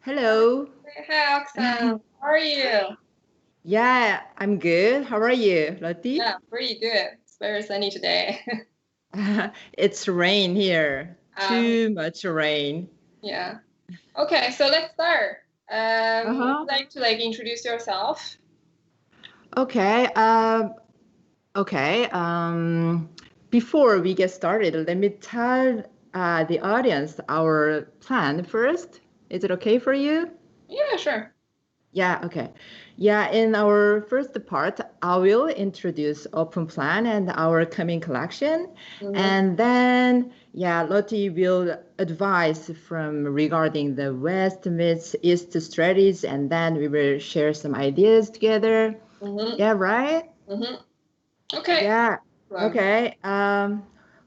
Hello. Hi, Oxana. How are you? Yeah, I'm good. How are you, Loittie? Yeah, pretty good. It's very sunny today. It's rain here. Um, Too much rain. yeah. Okay, so let's start. Would you Uh-huh. like to introduce yourself? Okay. Okay. Before we get started, let me tell the audience our plan first. Is it okay for you? Yeah, sure. Yeah, okay. Yeah, in our first part, I will introduce OpenPlan and our coming collection. Mm-hmm. And then, yeah, Lotte will advise from regarding the West meets East strategies, and then we will share some ideas together. Mm-hmm. Yeah, right? Mm-hmm. Okay. Yeah, Um, okay.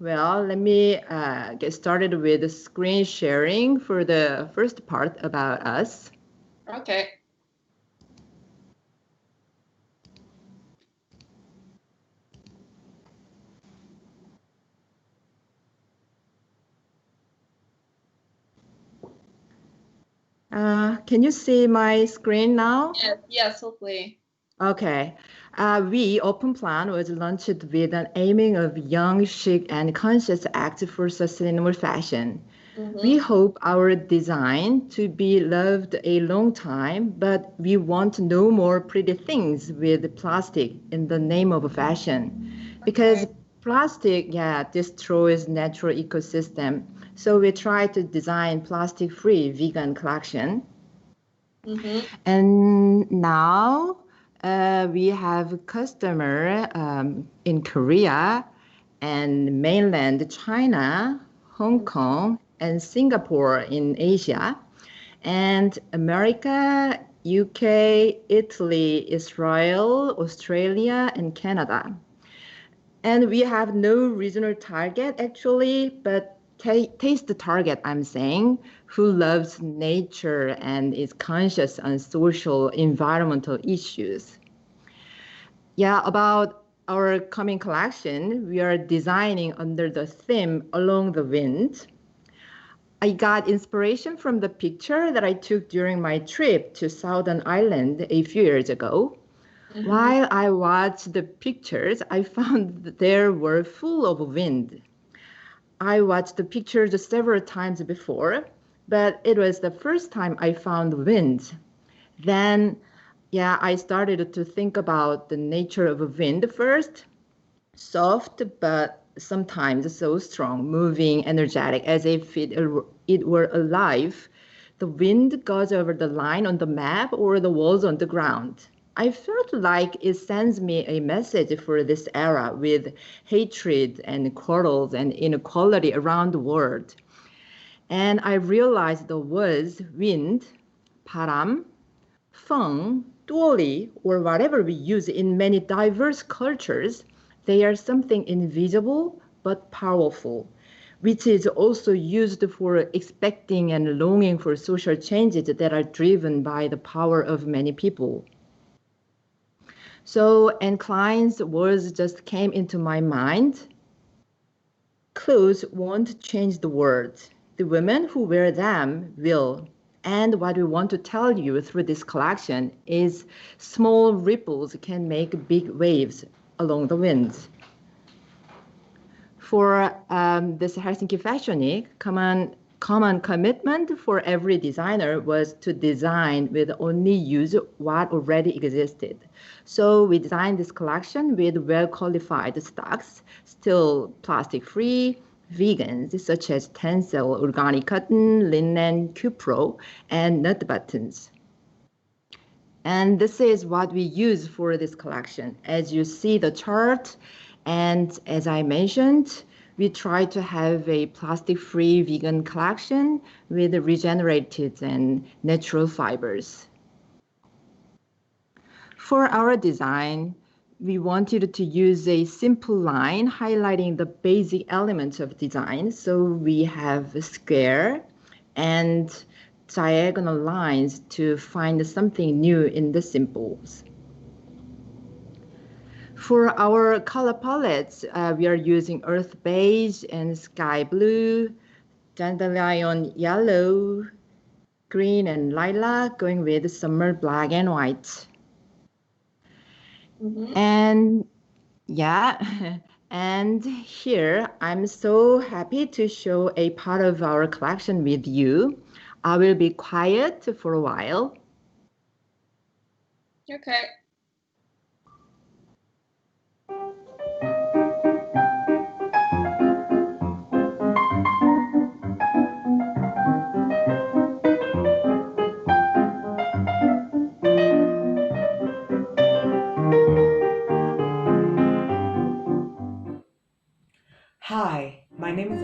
Well, let me get started with the screen sharing for the first part about us. okay. Can you see my screen now? Yes, yes, hopefully. Okay. OpenPlan was launched with an aiming of young, chic, and conscious act for sustainable fashion. We Mm-hmm. hope our design to be loved a long time, but we want no more pretty things with plastic in the name of fashion. Because Okay. plastic, yeah, destroys natural ecosystem. So we try to design plastic-free vegan collection. Mm-hmm. And now we have customer in Korea and mainland China, Hong Kong, and Singapore in Asia, and America, UK, Italy, Israel, Australia, and Canada. And we have no regional target actually, but taste the target, I'm saying, who loves nature and is conscious on social environmental issues. Yeah, about our coming collection, we are designing under the theme Along the Wind. I got inspiration from the picture that I took during my trip to Southern Ireland a few years ago. Mm-hmm. While I watched the pictures, I found that they were full of wind. I watched the pictures several times before, but it was the first time I found wind. Then, yeah, I started to think about the nature of wind first. Soft, but sometimes so strong, moving, energetic, as if it were alive. The wind goes over the line on the map or the walls on the ground. I felt like it sends me a message for this era with hatred and quarrels and inequality around the world. And I realized the words wind, 바람, Feng, duoli, or whatever we use in many diverse cultures, they are something invisible but powerful, which is also used for expecting and longing for social changes that are driven by the power of many people. So, and Klein's words just came into my mind. Clothes won't change the world. The women who wear them will. And what we want to tell you through this collection is small ripples can make big waves along the winds. For this Helsinki Fashion Week, common commitment for every designer was to design with only use what already existed. So we designed this collection with well-qualified stocks, still plastic-free, vegans such as Tencel, organic cotton, linen, Cupro, and nut buttons. And this is what we use for this collection. As you see the chart, and as I mentioned, we try to have a plastic-free vegan collection with regenerated and natural fibers. For our design, we wanted to use a simple line highlighting the basic elements of design. So we have a square and diagonal lines to find something new in the symbols. For our color palettes, we are using earth beige and sky blue, dandelion yellow, green and lilac, going with summer black and white. And yeah, and here I'm so happy to show a part of our collection with you. I will be quiet for a while. Okay. Hi, my name is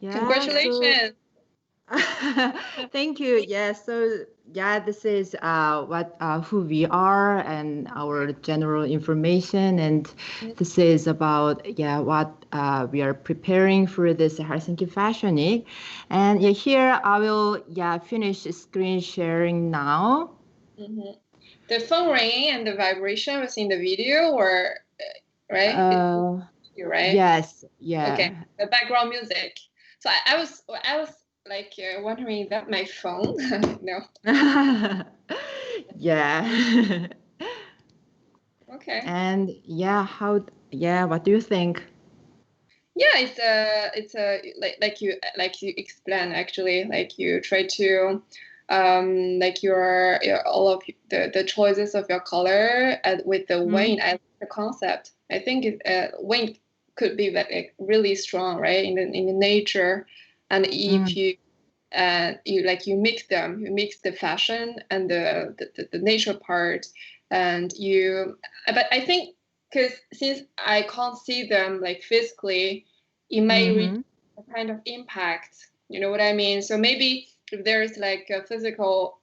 Yeah, Congratulations. thank you. Yeah, so yeah, this is who we are and our general information, and this is about what we are preparing for this Helsinki Fashion Week. And yeah, here I will finish screen sharing now. The phone ringing and the vibration was in the video, or right? You're right. Yes, yeah. Okay, the background music. So I was like wondering, is that my phone? No. Yeah. Okay. And what do you think? Yeah, it's a like you explain, actually, like you try to like your all of the choices of your color with the wind. I like the concept. I think wind could be like really strong, right, in the nature. And if you mix them, you mix the fashion and the nature part. And but I think, because since I can't see them like physically, it may reach a kind of impact, you know what I mean? So maybe if there's like a physical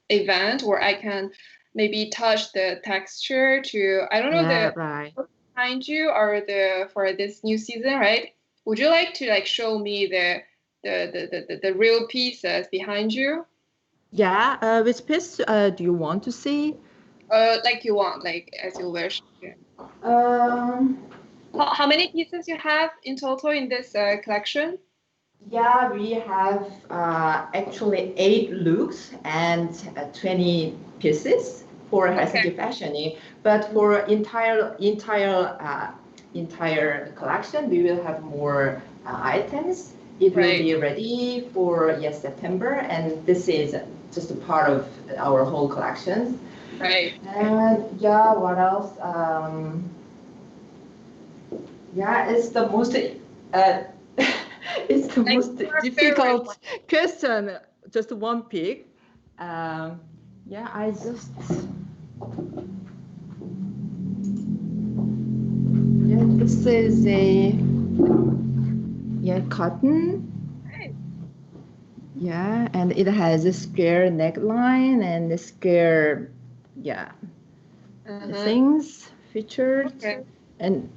event where I can maybe touch the texture to, I don't know, the Right. behind you, or the for this new season, right? Would you like to like show me the real pieces behind you? Yeah, which piece do you want to see? Like you want, like as you wish. Yeah. Um, How many pieces you have in total in this collection? yeah, we have actually 8 looks and 20 pieces for Okay. Helsinki Fashion Week. But for entire entire collection. We will have more items. It will be ready for September, and this is just a part of our whole collection. Right. And yeah, what else? Yeah, it's the most it's the most difficult question. Just one pick. Yeah, I just. Yeah, this is a cotton. Right. Yeah, and it has a square neckline and a square, things featured. Okay. And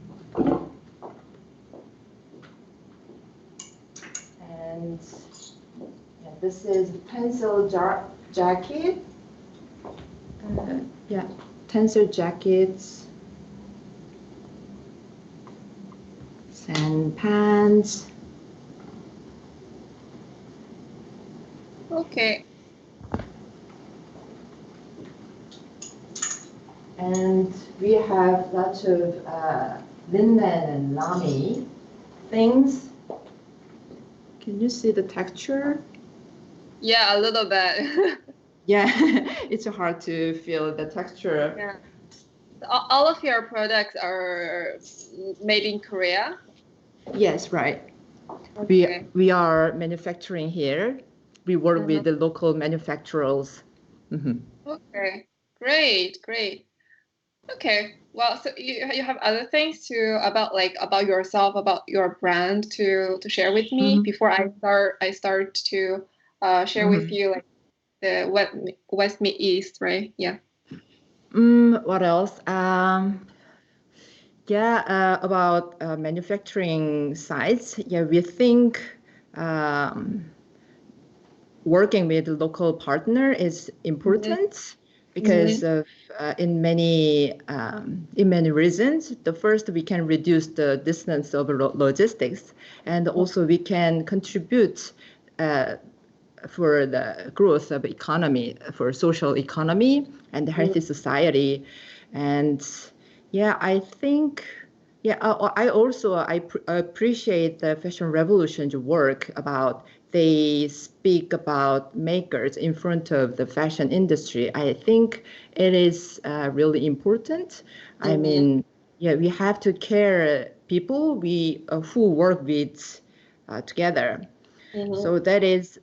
this is pencil jacket. Pencil jackets. And pants. Okay. And we have lots of linen and lami things. Can you see the texture? Yeah, a little bit. Yeah, it's hard to feel the texture. Yeah. All of your products are made in Korea? Yes, right. Okay. We are manufacturing here. We work with the local manufacturers. Okay, great. Okay, well, so you have other things about yourself, about your brand to share with me before I start to share with you like the West Meet East, right? Yeah. What else? About manufacturing sites. Yeah, we think working with a local partner is important because of in many reasons. The first, we can reduce the distance of logistics, and also we can contribute for the growth of economy, for social economy and healthy society. And I think, I also appreciate the Fashion Revolution's work about, they speak about makers in front of the fashion industry. I think it is really important. I mean, we have to care people who work with together. So that is,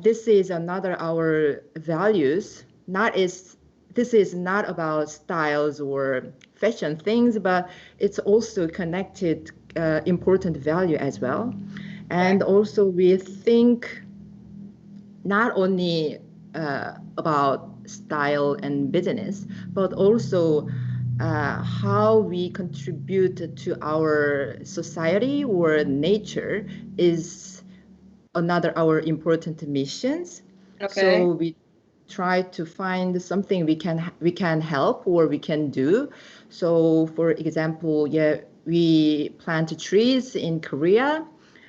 this is another our values. This is not about styles or fashion things, but it's also connected important value as well. And also we think not only about style and business, but also how we contribute to our society or nature is another our important missions. Okay. So we try to find something we can help or we can do. So for example, we plant trees in Korea.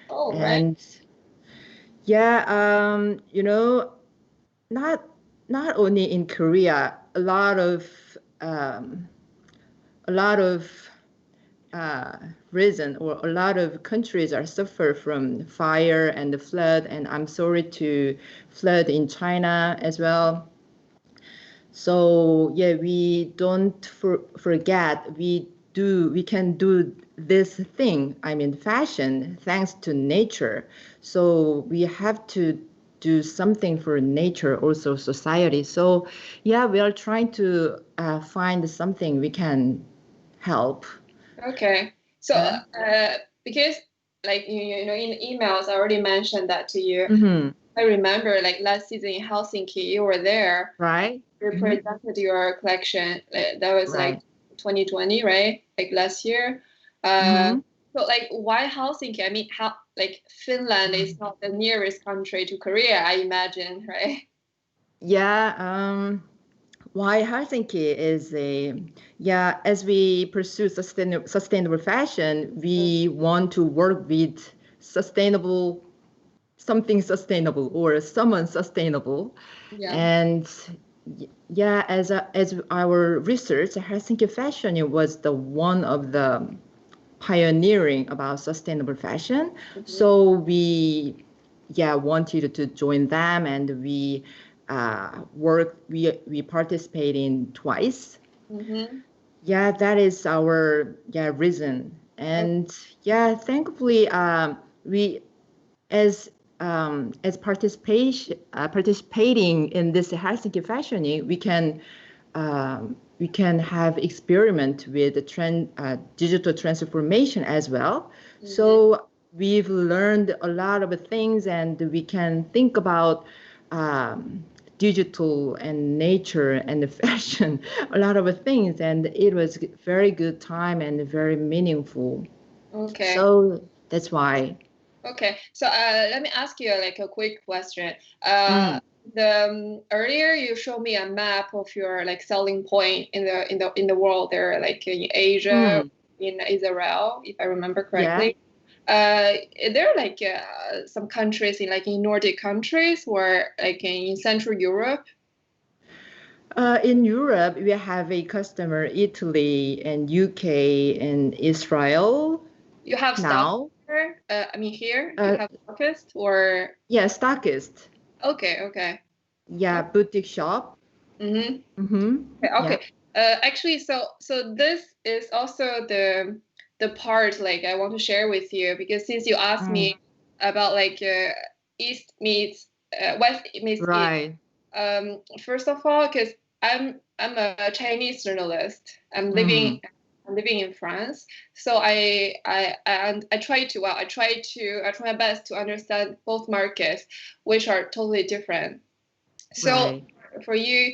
Oh, and not only in Korea, a lot of reason or a lot of countries are suffer from fire and the flood, and I'm sorry to flood in China as well. So we don't forget we can do this thing. I mean, fashion, thanks to nature. So we have to do something for nature, also society. So we are trying to find something we can help. Okay. So because like you know in emails I already mentioned that to you. I remember like last season in Helsinki you were there. Right. You presented your collection. That was like 2020, right? Like last year. So like why Helsinki? I mean, how like Finland is not the nearest country to Korea, I imagine, right? Yeah. Why Helsinki is as we pursue sustainable fashion, we want to work with something sustainable or someone sustainable. Yeah. And as our research, Helsinki fashion was the one of the pioneering about sustainable fashion. So we wanted to join them, and we we participate in twice. Yeah, that is our reason. And thankfully we as participating in this Helsinki fashioning, we can have experiment with the digital transformation as well. So we've learned a lot of things, and we can think about digital and nature and the fashion, a lot of things, and it was very good time and very meaningful. Okay. So that's why. Okay, so let me ask you like a quick question. Earlier you showed me a map of your like selling point in the world there, like in Asia, in Israel, if I remember correctly. There are like some countries in Nordic countries or like in Central Europe? In Europe, we have a customer, Italy and UK and Israel. You have now. Here? Here you have stockist or? Yeah, stockist. Okay. Yeah, boutique shop. Okay. Actually, so this is also the part like I want to share with you, because since you asked me about like East meets West meets right. East. First of all, because I'm a Chinese journalist. I'm living in France, so I try my best to understand both markets, which are totally different. So for you,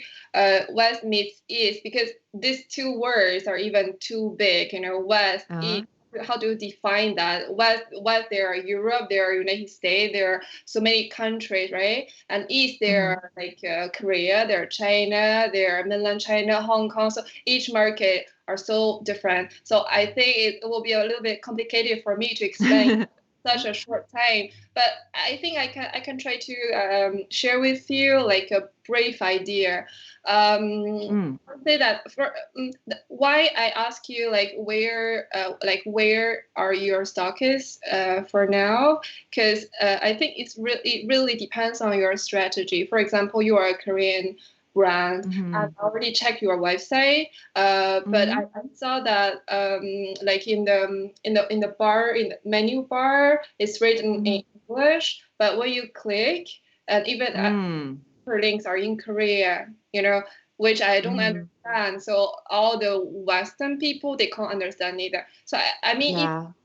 West meets East, because these two words are even too big, West, East. How do you define that? West, there are Europe, there are United States, there are so many countries, right? And East, there are like Korea, there are China, there are mainland China, Hong Kong. So each market are so different. So I think it will be a little bit complicated for me to explain such a short time, but I think I can try to share with you like a brief idea. I'll say that why I ask you like where are your stockists for now, because I think it really depends on your strategy. For example, you are a Korean brand. I've already checked your website, but I saw that like in the bar, in the menu bar, it's written in English, but when you click, and even links are in Korean, which I don't understand. So all the Western people, they can't understand either. So I mean,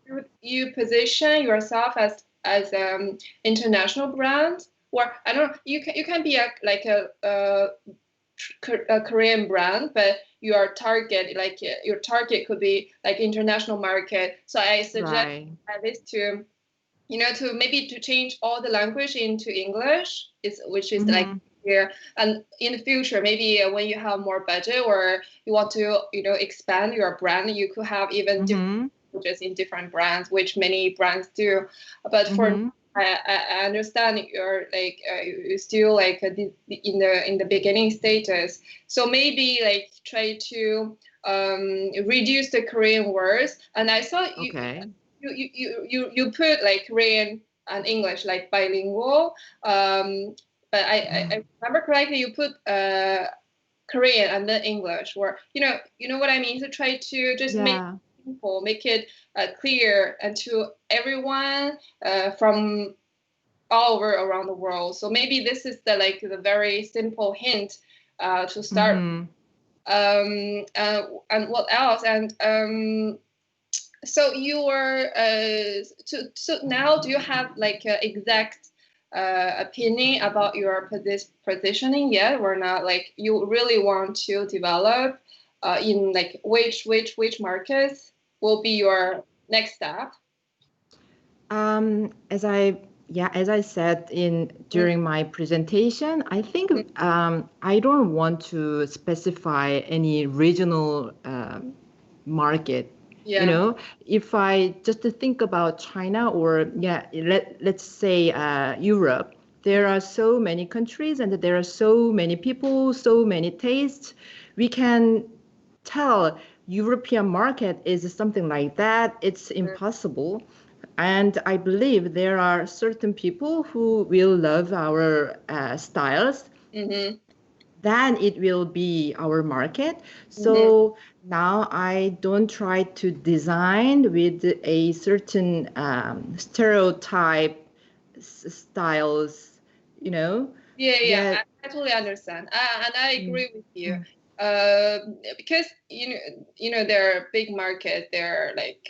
if you position yourself as international brand, or I don't know, you can be a Korean brand, but your target could be like international market. So I suggest at least to maybe to change all the language into English, which is like here. And in the future, maybe when you have more budget or you want to expand your brand, you could have even different languages in different brands, which many brands do. But for I understand you're like you're still like in the beginning status, so maybe like try to reduce the Korean words. And I saw you put like Korean and English like bilingual, but I remember correctly you put Korean and then English, or you know what I mean. So try to just make it clear and to everyone from all over around the world. So maybe this is the very simple hint to start. And what else? And so you are so now do you have like an exact opinion about your positioning yet, or not? Like you really want to develop in like which markets will be your next step? As I said during my presentation, I think I don't want to specify any regional market. If I just to think about China, or let's say Europe, there are so many countries and there are so many people, so many tastes. We can tell European market is something like that. It's impossible. And I believe there are certain people who will love our styles. Then it will be our market. So now I don't try to design with a certain stereotype styles, you know. Yeah, I totally understand, and I agree with you. Because there are big markets, there are like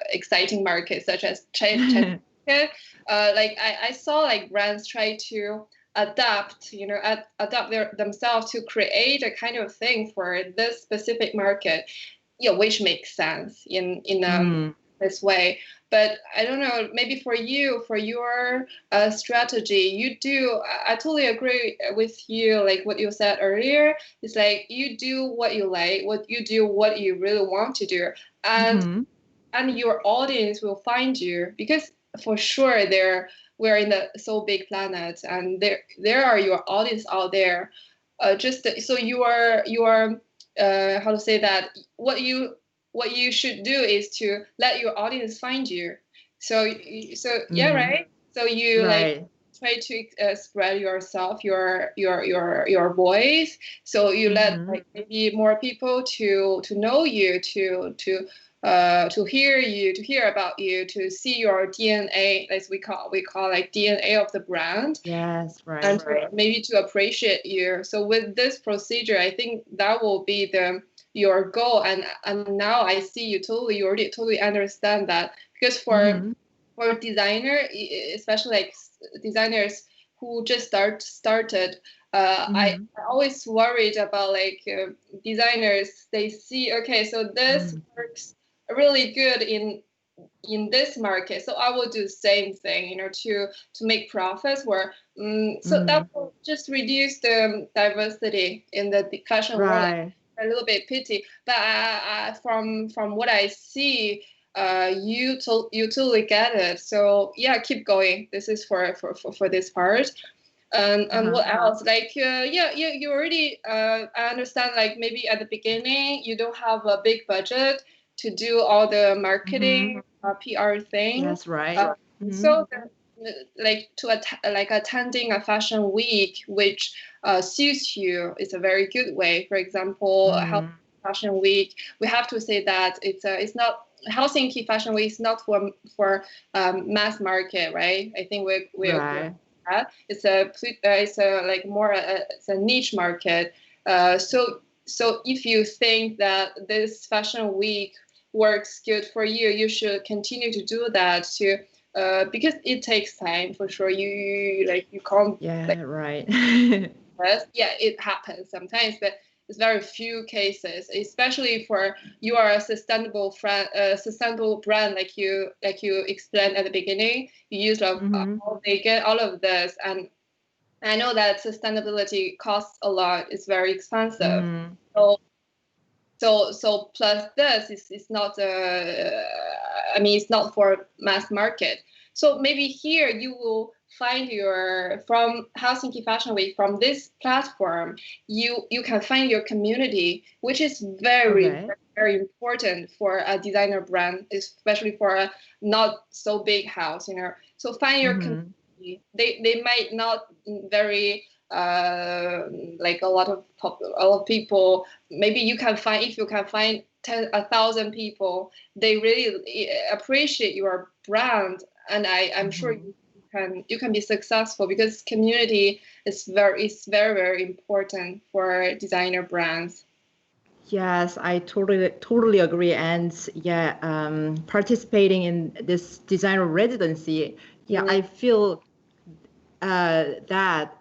exciting markets such as China. Like I saw like brands try to adapt, adapt themselves to create a kind of thing for this specific market, which makes sense in this way. But I don't know, maybe for you, for your strategy, you do, I totally agree with you, like what you said earlier. It's like you do what you like, what you do, what you really want to do. And your audience will find you, because for sure we're in the so big planet, and there are your audience out there. Just so you are how to say that, what you should do is to let your audience find you. So yeah, right. So you like try to spread yourself, your voice. So you let like maybe more people to know you, to hear you, to hear about you, to see your DNA, as we call like DNA of the brand. Yes, right. And maybe to appreciate you. So with this procedure, I think that will be your goal. And now I see you already totally understand that, because for designer, especially like designers who just started, I always worried about like designers. They see, okay, so this works really good in this market, so I will do the same thing, to make profits. Where so that will just reduce the diversity in the fashion world. A little bit pity, but from what I see, you totally get it. So yeah, keep going. This is for this part. And what else? Like you already I understand, like maybe at the beginning you don't have a big budget to do all the marketing PR thing. That's right. So like like attending a fashion week which suits you is a very good way. For example, Fashion Week, we have to say that it's not, Helsinki Fashion Week is not for mass market, right? I think we're right. It's a like more it's a niche market. So if you think that this fashion week works good for you, you should continue to do that because it takes time for sure. You can't. Yeah, right. Yeah, it happens sometimes, but it's very few cases, especially for you are a sustainable brand, like you explained at the beginning. You use all of this, and I know that sustainability costs a lot. It's very expensive. So plus this is not it's not for mass market. So maybe here you will find from Helsinki Fashion Week, from this platform, you can find your community, which is very, very important for a designer brand, especially for a not so big house, So find your community. They might not very like a lot of people. Maybe you can find, if you can find 1,000 people, they really appreciate your brand, and I'm sure you can be successful, because community is very, very important for designer brands. Yes, I totally agree. And yeah, participating in this designer residency, I feel that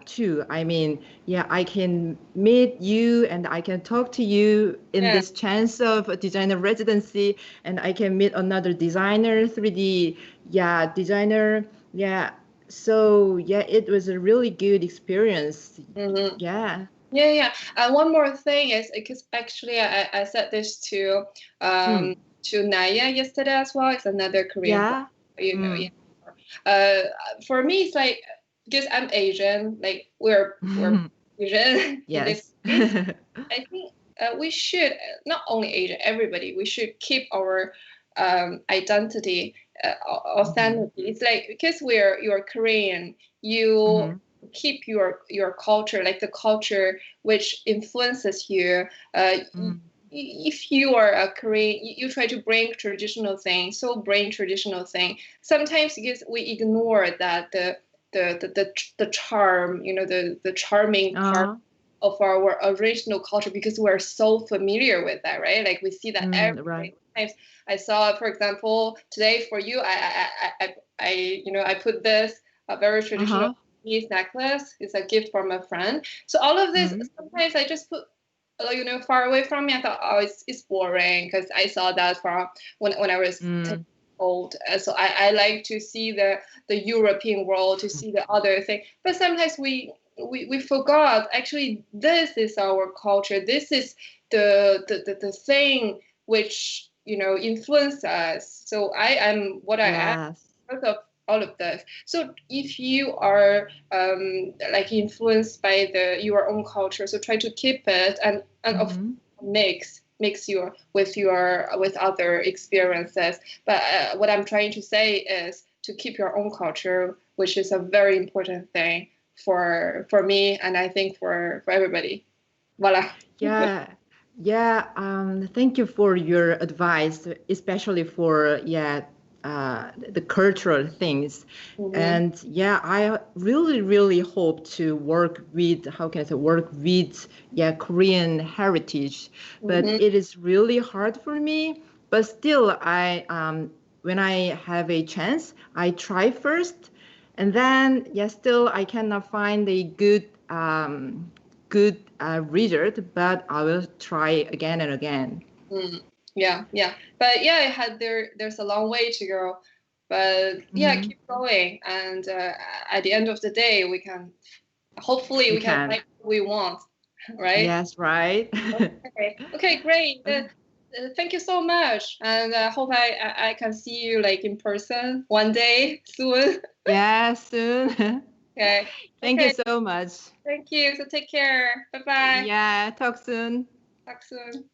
too. I mean, I can meet you and I can talk to you in this chance of a designer residency, and I can meet another designer, 3D designer. Yeah. So it was a really good experience. Yeah. And one more thing is, because actually I said this to Naya yesterday as well. It's another Korean, for me, it's like, because I'm Asian, like we're Asian. Yes. I think we should, not only Asia, everybody, we should keep our identity, authenticity. It's like, because you're Korean, you keep your culture, like the culture which influences you. If you are a Korean, you try to bring traditional thing, so bring traditional thing. Sometimes because we ignore that the charm, the charming part of our original culture, because we're so familiar with that, right? Like we see that every Right. times. I saw, for example, today for you, I put this a very traditional Chinese necklace. It's a gift from a friend. So all of this, sometimes I just put, far away from me. I thought, oh, it's boring, because I saw that from when I was 10 old. So I like to see the European world, to see the other thing. But sometimes we forgot, actually, this is our culture. This is the thing which influence us. So I am what I am because of all of this. So if you are like influenced by your own culture, so try to keep it, and of mix your with other experiences. But what I'm trying to say is to keep your own culture, which is a very important thing for me, and I think for everybody. Voila. Yeah, thank you for your advice, especially for the cultural things. And I really hope to work with, how can I say, Korean heritage, but it is really hard for me. But still, when I have a chance, I try first, and then still I cannot find a good result, but I will try again and again. Yeah. But there's a long way to go. But keep going, and at the end of the day, we can find what we want, right? Yes, right. Okay, great. Thank you so much, and I hope I can see you like in person one day soon. Yeah, soon. Okay. Thank you so much. Thank you. So take care. Bye bye. Yeah, talk soon. Talk soon.